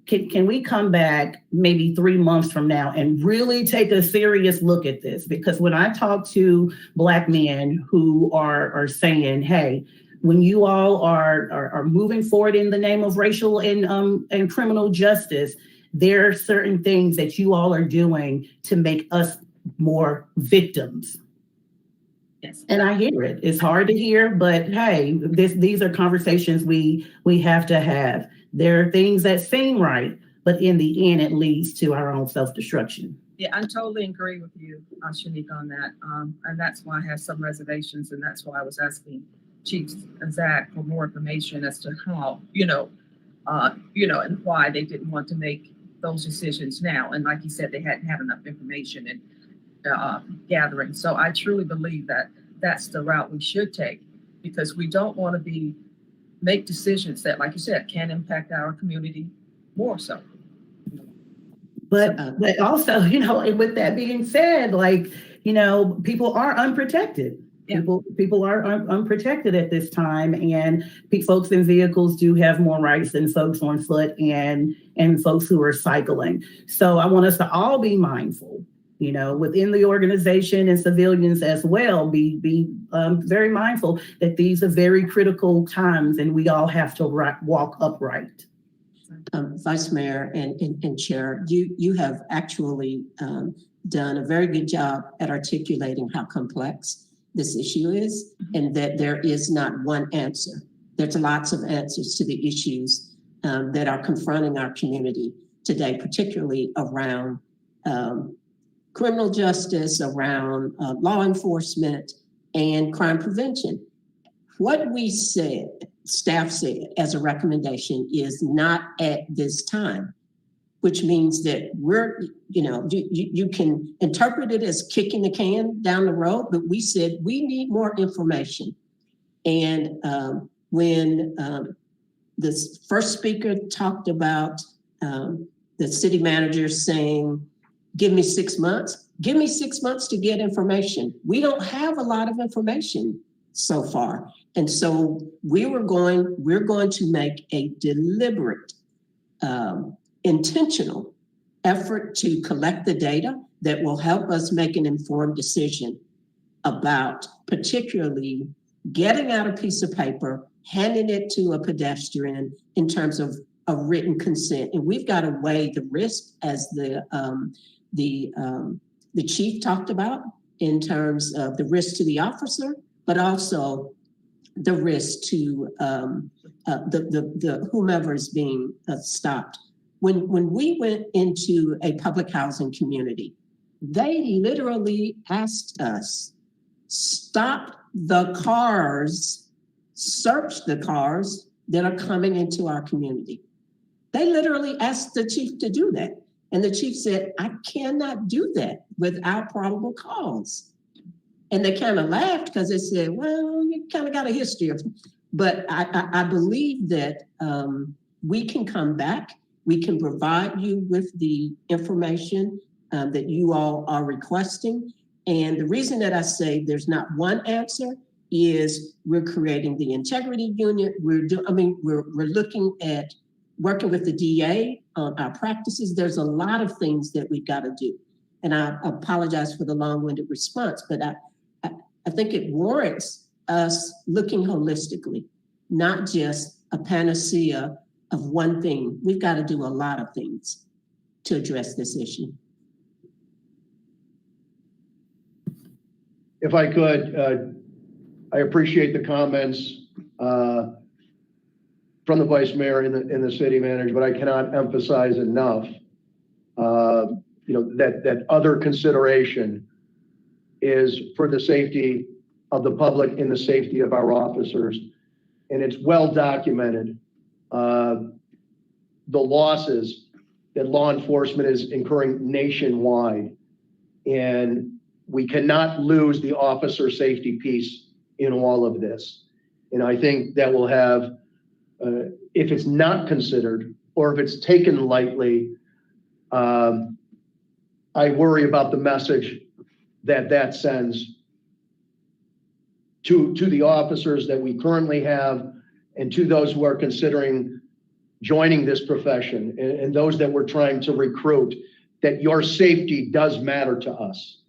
Can we come back maybe 3 months from now and really take a serious look at this? Because when I talk to Black men who are saying, hey, when you all are moving forward in the name of racial and criminal justice, there are certain things that you all are doing to make us more victims. Yes. And I hear it. It's hard to hear, but hey, these are conversations we have to have. There are things that seem right, but in the end, it leads to our own self-destruction. Yeah, I totally agree with you, Shanique, on that. And that's why I have some reservations, and that's why I was asking Chief Zach for more information as to how, and why they didn't want to make those decisions now. And like you said, they hadn't had enough information and gathering. So I truly believe that that's the route we should take, because we don't want to make decisions that, like you said, can impact our community more so. But also, with that being said, people are unprotected. Yeah. People are unprotected at this time, and folks in vehicles do have more rights than folks on foot and folks who are cycling. So I want us to all be mindful, within the organization and civilians as well, be very mindful that these are very critical times and we all have to walk upright. Vice Mayor and Chair, you have actually done a very good job at articulating how complex this issue is, and that there is not one answer. There's lots of answers to the issues that are confronting our community today, particularly around criminal justice, around law enforcement, and crime prevention. What we said, staff said as a recommendation, is not at this time, which means that you can interpret it as kicking the can down the road, but we said we need more information. And when the first speaker talked about the city manager saying, give me 6 months. Give me 6 months to get information. We don't have a lot of information so far. And so we're going to make a deliberate, intentional effort to collect the data that will help us make an informed decision about particularly getting out a piece of paper, handing it to a pedestrian in terms of a written consent. And we've got to weigh the risk, as the chief talked about, in terms of the risk to the officer, but also the risk to the whomever is being stopped. When we went into a public housing community, they literally asked us, stop the cars, search the cars that are coming into our community. They literally asked the chief to do that. And the chief said, I cannot do that without probable cause. And they kind of laughed because they said, well, you kind of got a history of, but I believe that we can come back. We can provide you with the information that you all are requesting. And the reason that I say there's not one answer is we're creating the integrity unit. We're looking at working with the DA on our practices. There's a lot of things that we've got to do. And I apologize for the long-winded response, but I think it warrants us looking holistically, not just a panacea of one thing. We've got to do a lot of things to address this issue. If I could, I appreciate the comments from the vice mayor and the city manager, but I cannot emphasize enough, that other consideration is for the safety of the public and the safety of our officers. And it's well documented, the losses that law enforcement is incurring nationwide. And we cannot lose the officer safety piece in all of this. And I think that will have, if it's not considered or if it's taken lightly, I worry about the message that sends to the officers that we currently have and to those who are considering joining this profession and those that we're trying to recruit, that your safety does matter to us.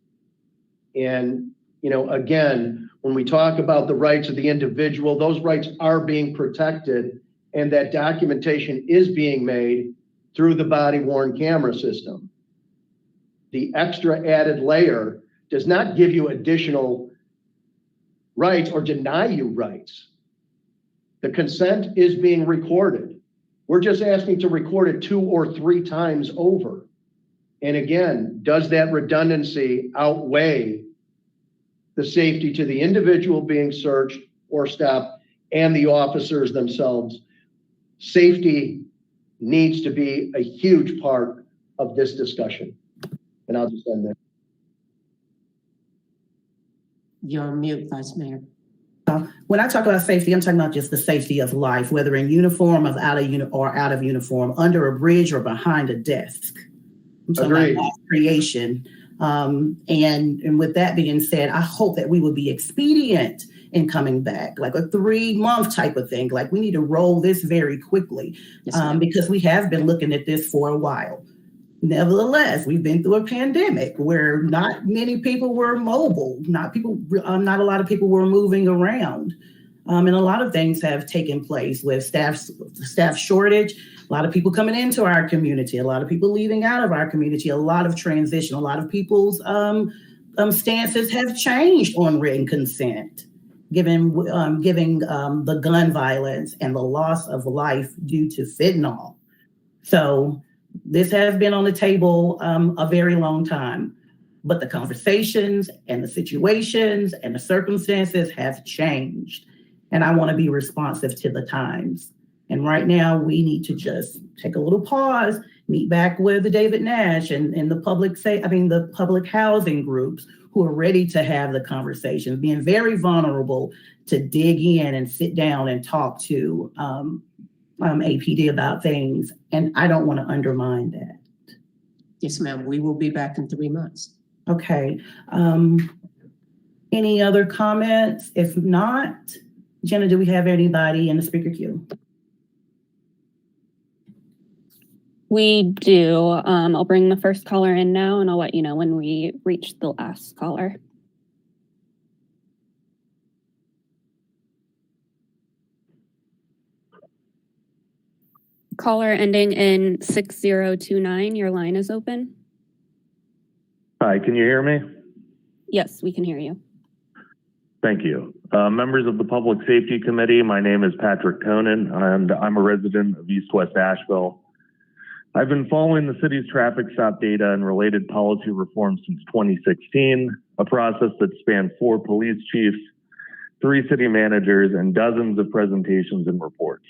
And, you know, again, when we talk about the rights of the individual, those rights are being protected, and that documentation is being made through the body-worn camera system. The extra added layer does not give you additional rights or deny you rights. The consent is being recorded. We're just asking to record it 2 or 3 times over. And again, does that redundancy outweigh the safety to the individual being searched or stopped and the officers themselves? Safety needs to be a huge part of this discussion. And I'll just end there. You're on mute, Vice Mayor. When I talk about safety, I'm talking about just the safety of life, whether in uniform or out of uniform, under a bridge or behind a desk. I'm talking about life creation. And with that being said, I hope that we will be expedient in coming back, like a 3-month type of thing. Like we need to roll this very quickly, because we have been looking at this for a while. Nevertheless, we've been through a pandemic where not many people were mobile, not a lot of people were moving around. And a lot of things have taken place with staff shortage, a lot of people coming into our community, a lot of people leaving out of our community, a lot of transition, a lot of people's stances have changed on written consent, giving the gun violence and the loss of life due to fentanyl. So this has been on the table a very long time, but the conversations and the situations and the circumstances have changed. And I want to be responsive to the times. And right now we need to just take a little pause, meet back with the David Nash and the public housing groups who are ready to have the conversations, being very vulnerable to dig in and sit down and talk to APD about things, and I don't want to undermine that. Yes, ma'am. We will be back in 3 months. Okay. Any other comments? If not, Jenna, do we have anybody in the speaker queue? We do. I'll bring the first caller in now, and I'll let you know when we reach the last caller. Caller ending in 6029, your line is open. Hi, can you hear me? Yes, we can hear you. Thank you. Members of the Public Safety Committee, my name is Patrick Conan, and I'm a resident of East West Asheville. I've been following the city's traffic stop data and related policy reforms since 2016, a process that spanned 4 police chiefs, 3 city managers, and dozens of presentations and reports.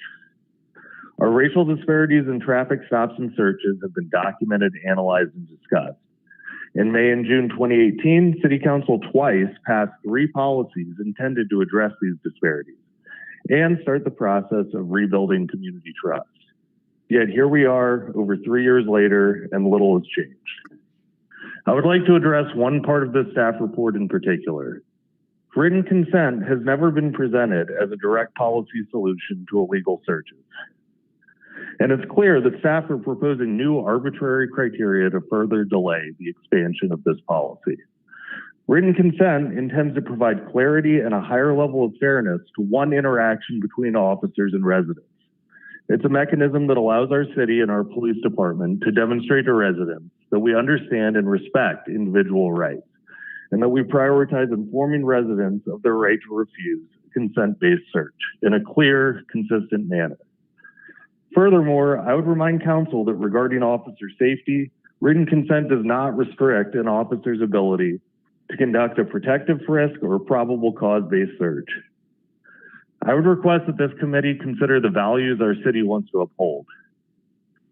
Our racial disparities in traffic stops and searches have been documented, analyzed, and discussed. In May and June 2018, City Council twice passed 3 policies intended to address these disparities and start the process of rebuilding community trust. Yet here we are over 3 years later and little has changed. I would like to address one part of this staff report in particular. Written consent has never been presented as a direct policy solution to illegal searches. And it's clear that staff are proposing new arbitrary criteria to further delay the expansion of this policy. Written consent intends to provide clarity and a higher level of fairness to one interaction between officers and residents. It's a mechanism that allows our city and our police department to demonstrate to residents that we understand and respect individual rights, and that we prioritize informing residents of their right to refuse a consent-based search in a clear, consistent manner. Furthermore, I would remind council that regarding officer safety, written consent does not restrict an officer's ability to conduct a protective frisk or probable cause-based search. I would request that this committee consider the values our city wants to uphold.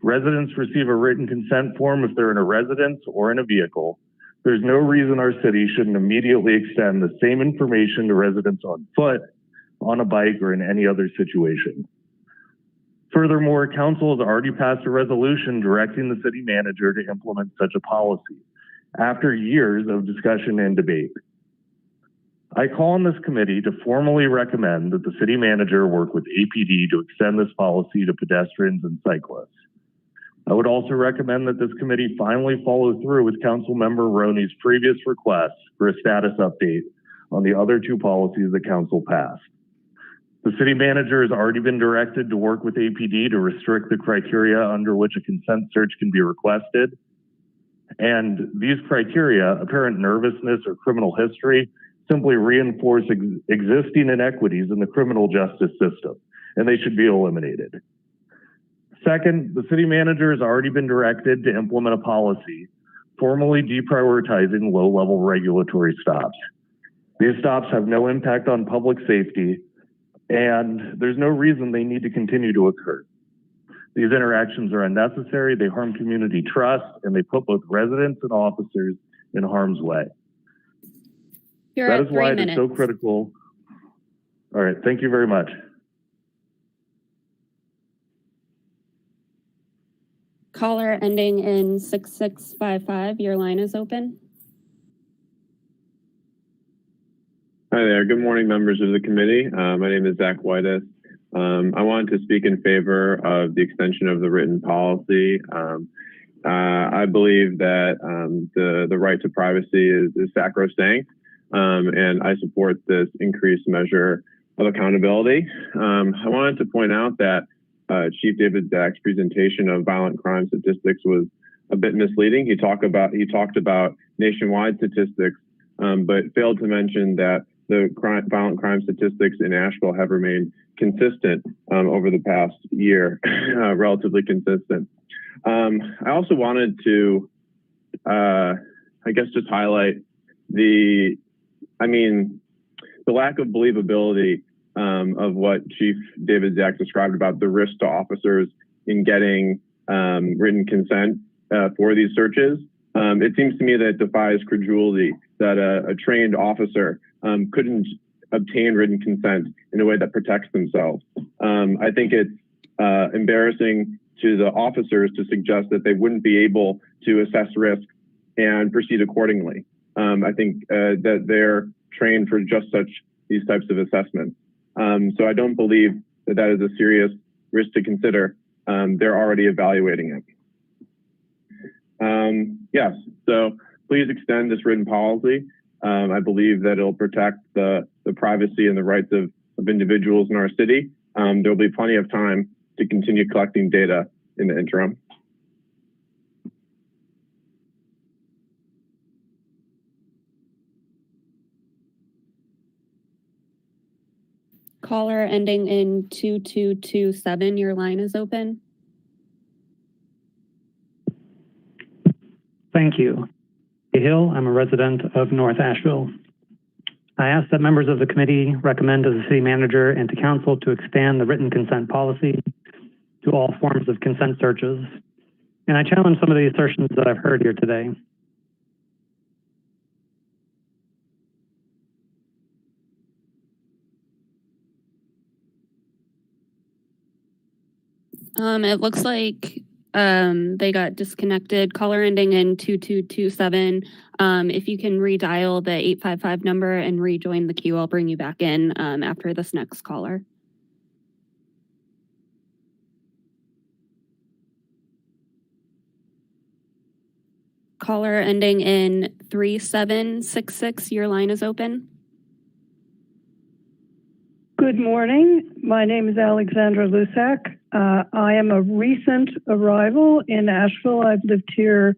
Residents receive a written consent form if they're in a residence or in a vehicle. There's no reason our city shouldn't immediately extend the same information to residents on foot, on a bike, or in any other situation. Furthermore, council has already passed a resolution directing the city manager to implement such a policy after years of discussion and debate. I call on this committee to formally recommend that the city manager work with APD to extend this policy to pedestrians and cyclists. I would also recommend that this committee finally follow through with Councilmember Roney's previous request for a status update on the other two policies that council passed. The city manager has already been directed to work with APD to restrict the criteria under which a consent search can be requested. And these criteria, apparent nervousness or criminal history, simply reinforce existing inequities in the criminal justice system, and they should be eliminated. Second, the city manager has already been directed to implement a policy formally deprioritizing low-level regulatory stops. These stops have no impact on public safety, and there's no reason they need to continue to occur. These interactions are unnecessary, they harm community trust, and they put both residents and officers in harm's way. That is why it is so critical. All right, thank you very much. Caller ending in 6655, your line is open. Hi there. Good morning, members of the committee. My name is Zach Whitus. I wanted to speak in favor of the extension of the written policy. I believe that the right to privacy is sacrosanct, and I support this increased measure of accountability. I wanted to point out that Chief David Zach's presentation of violent crime statistics was a bit misleading. He talked about nationwide statistics, but failed to mention that the violent crime statistics in Asheville have remained consistent over the past year, relatively consistent. I also wanted to, I guess, just highlight the lack of believability of what Chief David Zach described about the risk to officers in getting written consent for these searches. It seems to me that it defies credulity that a trained officer couldn't obtain written consent in a way that protects themselves. I think it's embarrassing to the officers to suggest that they wouldn't be able to assess risk and proceed accordingly. I think that they're trained for just these types of assessments. So I don't believe that is a serious risk to consider. They're already evaluating it. Yes, so please extend this written policy. I believe that it'll protect the privacy and the rights of individuals in our city. There'll be plenty of time to continue collecting data in the interim. Caller ending in 2227, your line is open. Thank you. Hill, I'm a resident of North Asheville. I ask that members of the committee recommend to the city manager and to council to expand the written consent policy to all forms of consent searches. And I challenge some of the assertions that I've heard here today. It looks like they got disconnected. Caller ending in 2227. If you can redial the 855 number and rejoin the queue, I'll bring you back in after this next caller. Caller ending in 3766, your line is open. Good morning. My name is Alexandra Lusak. I am a recent arrival in Asheville. I've lived here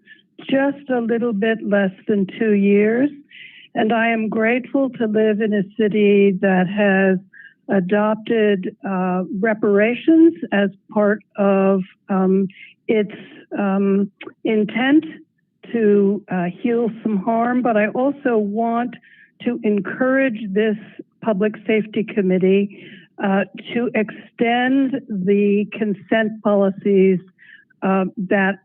just a little bit less than 2 years, and I am grateful to live in a city that has adopted reparations as part of its intent to heal some harm. But I also want to encourage this Public Safety Committee to extend the consent policies that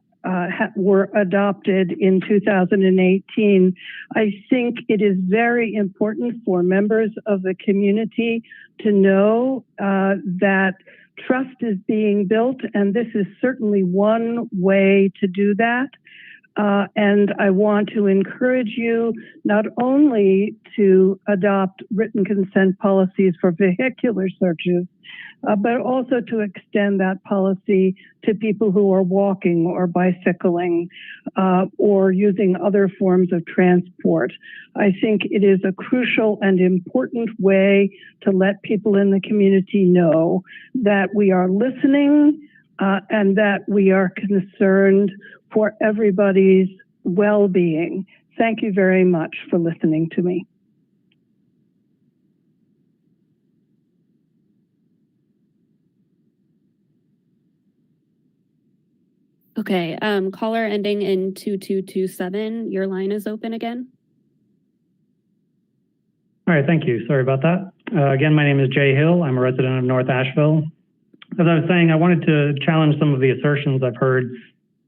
were adopted in 2018. I think it is very important for members of the community to know that trust is being built, and this is certainly one way to do that. And I want to encourage you not only to adopt written consent policies for vehicular searches, but also to extend that policy to people who are walking or bicycling or using other forms of transport. I think it is a crucial and important way to let people in the community know that we are listening and that we are concerned for everybody's well-being. Thank you very much for listening to me. Okay, caller ending in 2227, your line is open again. All right, thank you. Sorry about that. Again, my name is Jay Hill. I'm a resident of North Asheville. As I was saying, I wanted to challenge some of the assertions I've heard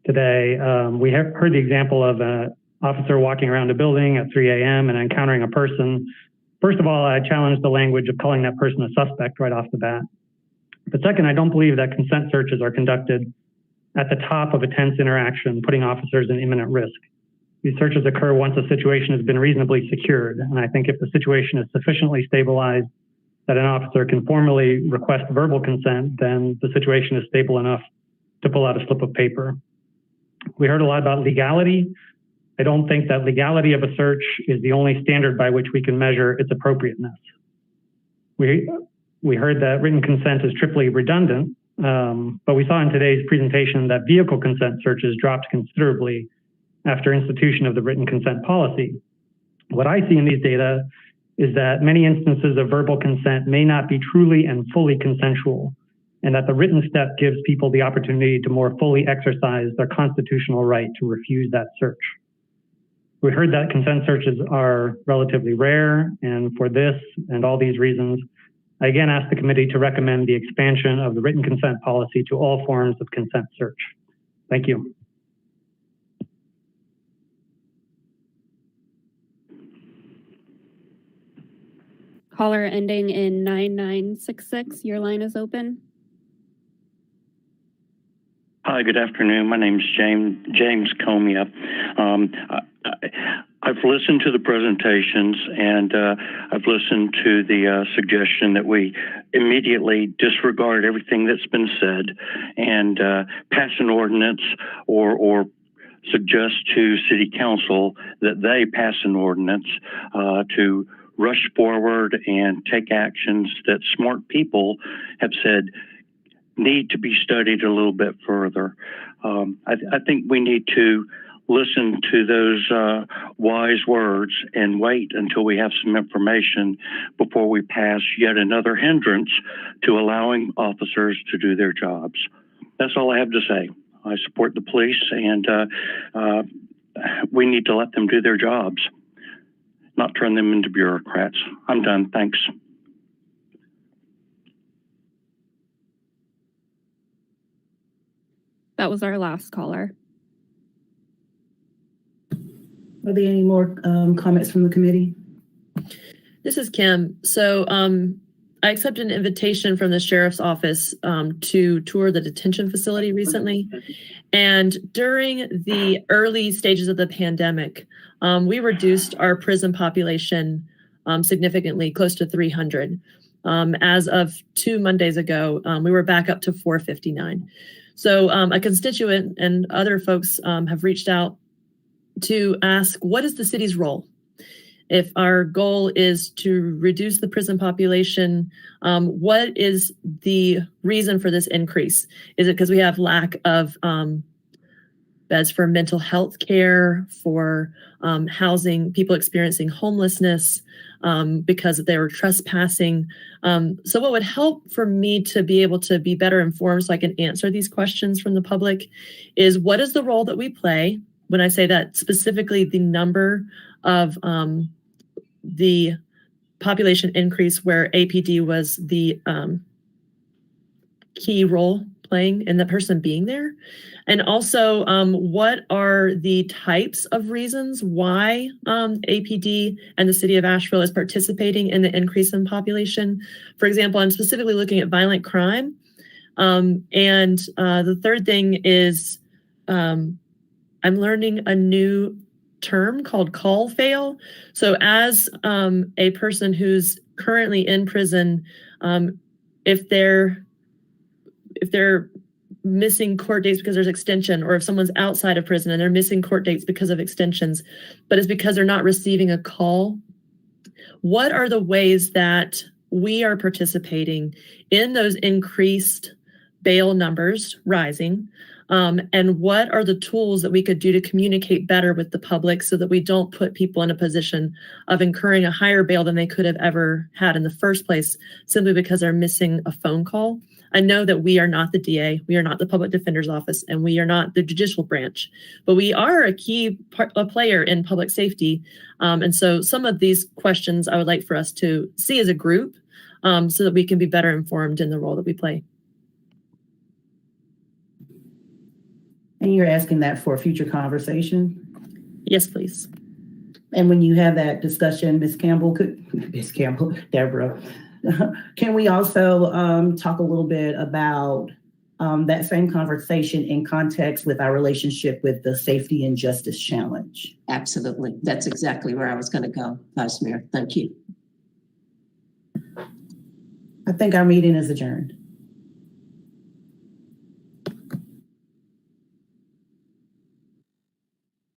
today. We have heard the example of an officer walking around a building at 3 a.m. and encountering a person. First of all, I challenge the language of calling that person a suspect right off the bat. But second, I don't believe that consent searches are conducted at the top of a tense interaction, putting officers in imminent risk. These searches occur once a situation has been reasonably secured. And I think if the situation is sufficiently stabilized that an officer can formally request verbal consent, then the situation is stable enough to pull out a slip of paper. We heard a lot about legality. I don't think that legality of a search is the only standard by which we can measure its appropriateness. We heard that written consent is triply redundant, but we saw in today's presentation that vehicle consent searches dropped considerably after institution of the written consent policy. What I see in these data is that many instances of verbal consent may not be truly and fully consensual, and that the written step gives people the opportunity to more fully exercise their constitutional right to refuse that search. We heard that consent searches are relatively rare, and for this and all these reasons, I again ask the committee to recommend the expansion of the written consent policy to all forms of consent search. Thank you. Caller ending in 9966, your line is open. Hi, good afternoon. My name is James Comia. I've listened to the presentations, and I've listened to the suggestion that we immediately disregard everything that's been said and pass an ordinance or suggest to City Council that they pass an ordinance to rush forward and take actions that smart people have said need to be studied a little bit further. I think we need to listen to those wise words and wait until we have some information before we pass yet another hindrance to allowing officers to do their jobs. That's all I have to say. I support the police, and we need to let them do their jobs, not turn them into bureaucrats. I'm done. Thanks. That was our last caller. Are there any more comments from the committee? This is Kim. So I accepted an invitation from the sheriff's office to tour the detention facility recently. And during the early stages of the pandemic, we reduced our prison population significantly, close to 300. As of 2 Mondays ago, we were back up to 459. So a constituent and other folks have reached out to ask, what is the city's role? If our goal is to reduce the prison population, what is the reason for this increase? Is it because we have lack of beds for mental health care, for housing people experiencing homelessness, because they were trespassing? So what would help for me to be able to be better informed so I can answer these questions from the public is, what is the role that we play? When I say that, specifically the number of the population increase where APD was the key role playing and the person being there? And also, what are the types of reasons why APD and the city of Asheville is participating in the increase in population? For example, I'm specifically looking at violent crime. And the third thing is I'm learning a new term called call fail. So as a person who's currently in prison, if they're missing court dates because there's extension, or if someone's outside of prison and they're missing court dates because of extensions, but it's because they're not receiving a call, what are the ways that we are participating in those increased bail numbers rising? And what are the tools that we could do to communicate better with the public so that we don't put people in a position of incurring a higher bail than they could have ever had in the first place, simply because they're missing a phone call? I know that we are not the DA, we are not the public defender's office, and we are not the judicial branch, but we are a key player in public safety. And so some of these questions I would like for us to see as a group so that we can be better informed in the role that we play. And you're asking that for a future conversation? Yes, please. And when you have that discussion, Ms. Campbell, Deborah, can we also talk a little bit about that same conversation in context with our relationship with the Safety and Justice Challenge? Absolutely. That's exactly where I was going to go, Vice Mayor. Thank you. I think our meeting is adjourned.